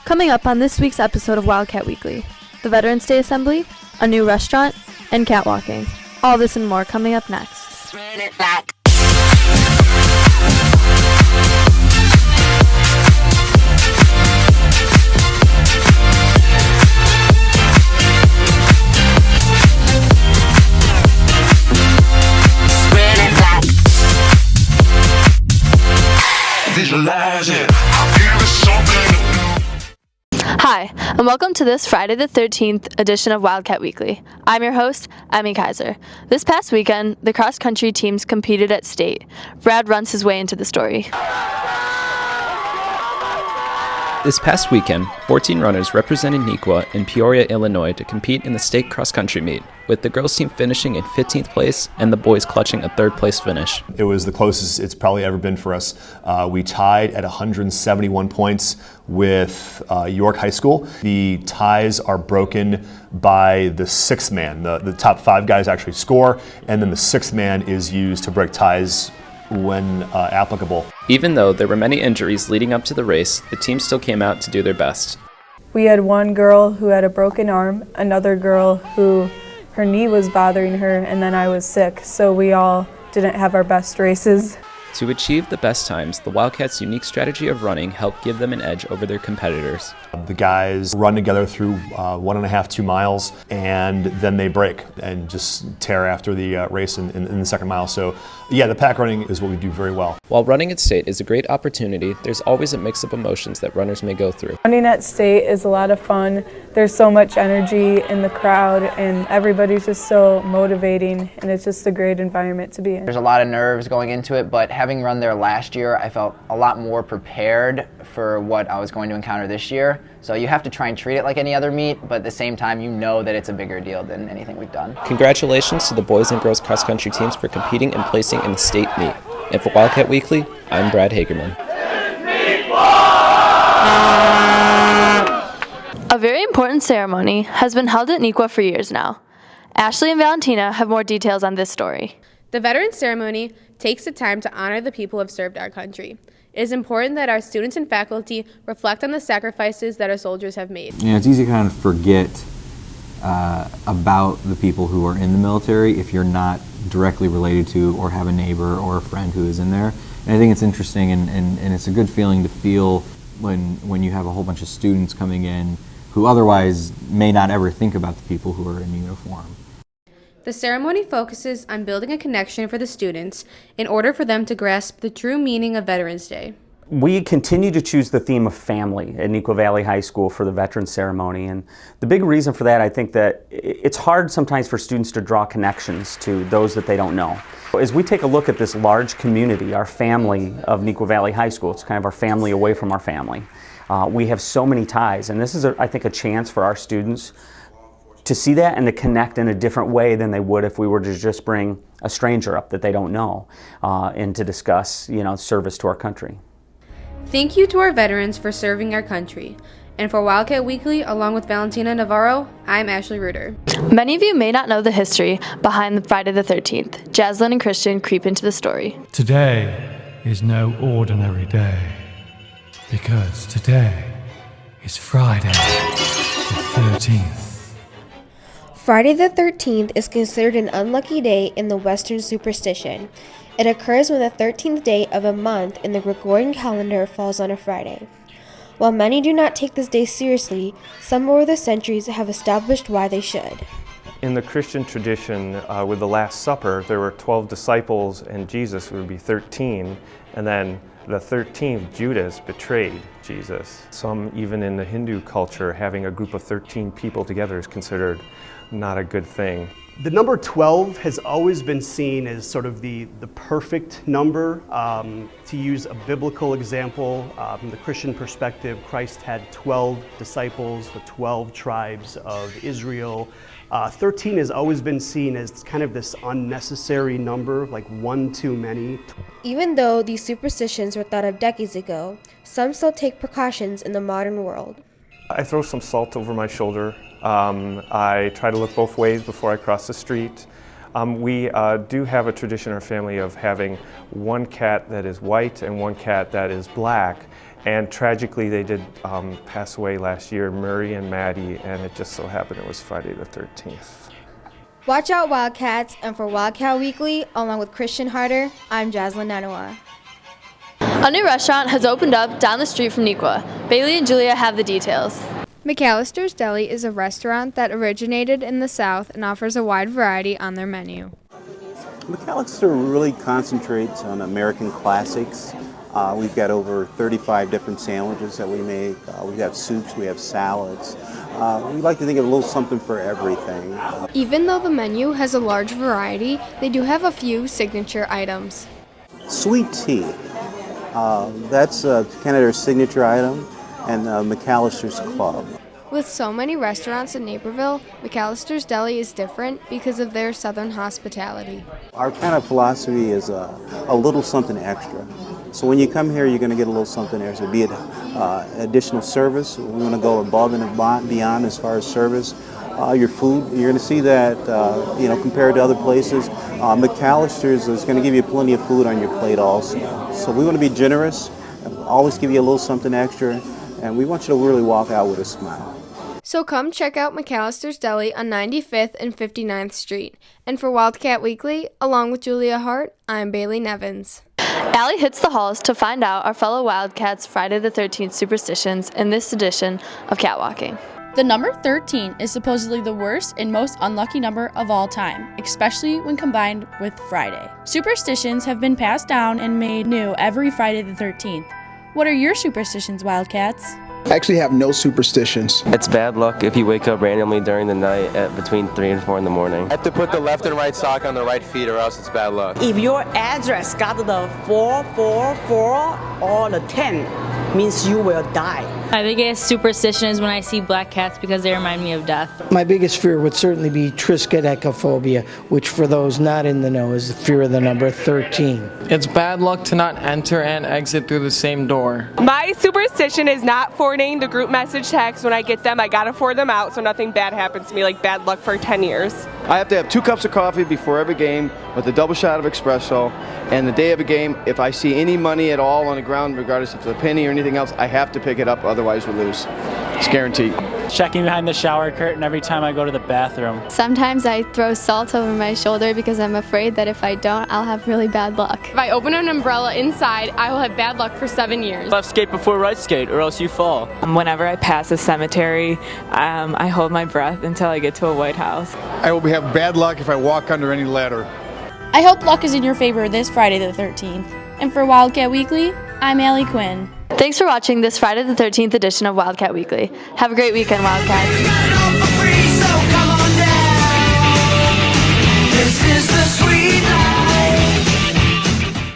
Coming up on this week's episode of Wildcat Weekly, the Veterans Day Assembly, a new restaurant, and catwalking. All this and more coming up next. Run it back. Visualize it. I'll give it something to do. Hi, and welcome to this Friday the 13th edition of Wildcat Weekly. I'm your host, Emmy Kaiser. This past weekend, the cross-country teams competed at state. Brad runs his way into the story. This past weekend, 14 runners represented Neuqua in Peoria, Illinois to compete in the state cross-country meet, with the girls team finishing in 15th place and the boys clutching a third place finish. It was the closest it's probably ever been for us. We tied at 171 points with York High School. The ties are broken by the sixth man. The top five guys actually score, and then the sixth man is used to break ties when applicable. Even though there were many injuries leading up to the race, the team still came out to do their best. We had one girl who had a broken arm, another girl who her knee was bothering her, and then I was sick, so we all didn't have our best races. To achieve the best times, the Wildcats' unique strategy of running helped give them an edge over their competitors. The guys run together through 1.5, 2 miles, and then they break and just tear after the race in the second mile. So yeah, the pack running is what we do very well. While running at state is a great opportunity, there's always a mix of emotions that runners may go through. Running at state is a lot of fun. There's so much energy in the crowd, and everybody's just so motivating, and it's just a great environment to be in. There's a lot of nerves going into it, but having run there last year, I felt a lot more prepared for what I was going to encounter this year. So you have to try and treat it like any other meet, but at the same time, you know that it's a bigger deal than anything we've done. Congratulations to the boys and girls cross-country teams for competing and placing in the state meet. And for Wildcat Weekly, I'm Brad Hagerman. A very important ceremony has been held at Neuqua for years now. Ashley and Valentina have more details on this story. The Veterans Ceremony takes the time to honor the people who have served our country. It is important that our students and faculty reflect on the sacrifices that our soldiers have made. Yeah, it's easy to kind of forget about the people who are in the military if you're not directly related to or have a neighbor or a friend who is in there. And I think it's interesting and it's a good feeling to feel when you have a whole bunch of students coming in who otherwise may not ever think about the people who are in uniform. The ceremony focuses on building a connection for the students in order for them to grasp the true meaning of Veterans Day. We continue to choose the theme of family at Neuqua Valley High School for the Veterans Ceremony, and the big reason for that, I think that it's hard sometimes for students to draw connections to those that they don't know. As we take a look at this large community, our family of Neuqua Valley High School, it's kind of our family away from our family. We have so many ties, and this is, I think, a chance for our students to see that and to connect in a different way than they would if we were to just bring a stranger up that they don't know and to discuss, service to our country. Thank you to our veterans for serving our country. And for Wildcat Weekly, along with Valentina Navarro, I'm Ashley Reuter. Many of you may not know the history behind Friday the 13th. Jaslyn and Christian creep into the story. Today is no ordinary day, because today is Friday the 13th. Friday the 13th is considered an unlucky day in the Western superstition. It occurs when the 13th day of a month in the Gregorian calendar falls on a Friday. While many do not take this day seriously, some over the centuries have established why they should. In the Christian tradition, with the Last Supper, there were 12 disciples and Jesus would be 13, and then the 13th, Judas betrayed Jesus. Some, even in the Hindu culture, having a group of 13 people together is considered not a good thing. The number 12 has always been seen as sort of the perfect number. To use a biblical example, from the Christian perspective, Christ had 12 disciples, the 12 tribes of Israel. 13 has always been seen as kind of this unnecessary number, like one too many. Even though these superstitions were thought of decades ago, some still take precautions in the modern world. I throw some salt over my shoulder. I try to look both ways before I cross the street. We do have a tradition in our family of having one cat that is white and one cat that is black. And tragically, they did pass away last year, Murray and Maddie, and it just so happened it was Friday the 13th. Watch out, Wildcats, and for Wildcat Weekly, along with Christian Harder, I'm Jaslyn Nanawa. A new restaurant has opened up down the street from Neuqua. Bailey and Julia have the details. McAllisters Deli is a restaurant that originated in the South and offers a wide variety on their menu. McAllister really concentrates on American classics. We've got over 35 different sandwiches that we make. We have soups, we have salads. We like to think of a little something for everything. Even though the menu has a large variety, they do have a few signature items. Sweet tea, that's kind of their signature item, and McAllister's Club. With so many restaurants in Naperville, McAllisters Deli is different because of their southern hospitality. Our kind of philosophy is a little something extra. So when you come here, you're going to get a little something extra, be it additional service. We want to go above and beyond as far as service. Your food, you're going to see that, compared to other places, McAllister's is going to give you plenty of food on your plate also. So we want to be generous, always give you a little something extra, and we want you to really walk out with a smile. So come check out McAllisters Deli on 95th and 59th Street. And for Wildcat Weekly, along with Julia Hart, I'm Bailey Nevins. Allie hits the halls to find out our fellow Wildcats' Friday the 13th superstitions in this edition of Catwalking. The number 13 is supposedly the worst and most unlucky number of all time, especially when combined with Friday. Superstitions have been passed down and made new every Friday the 13th. What are your superstitions, Wildcats? I actually have no superstitions. It's bad luck if you wake up randomly during the night at between 3 and 4 in the morning. I have to put the left and right sock on the right feet or else it's bad luck. If your address got the 444 or the 10, means you will die. My biggest superstition is when I see black cats because they remind me of death. My biggest fear would certainly be triskaidekaphobia, which for those not in the know is the fear of the number 13. It's bad luck to not enter and exit through the same door. My superstition is not forwarding the group message text. When I get them, I gotta forward them out so nothing bad happens to me, like bad luck for 10 years. I have to have 2 cups of coffee before every game with a double shot of espresso. And the day of a game, if I see any money at all on the ground, regardless if it's a penny or anything else, I have to pick it up, otherwise we lose. It's guaranteed. Checking behind the shower curtain every time I go to the bathroom. Sometimes I throw salt over my shoulder because I'm afraid that if I don't, I'll have really bad luck. If I open an umbrella inside, I will have bad luck for 7 years. Left skate before right skate or else you fall. Whenever I pass a cemetery, I hold my breath until I get to a White House. I will have bad luck if I walk under any ladder. I hope luck is in your favor this Friday the 13th. And for Wildcat Weekly, I'm Allie Quinn. Thanks for watching this Friday the 13th edition of Wildcat Weekly. Have a great weekend, Wildcats.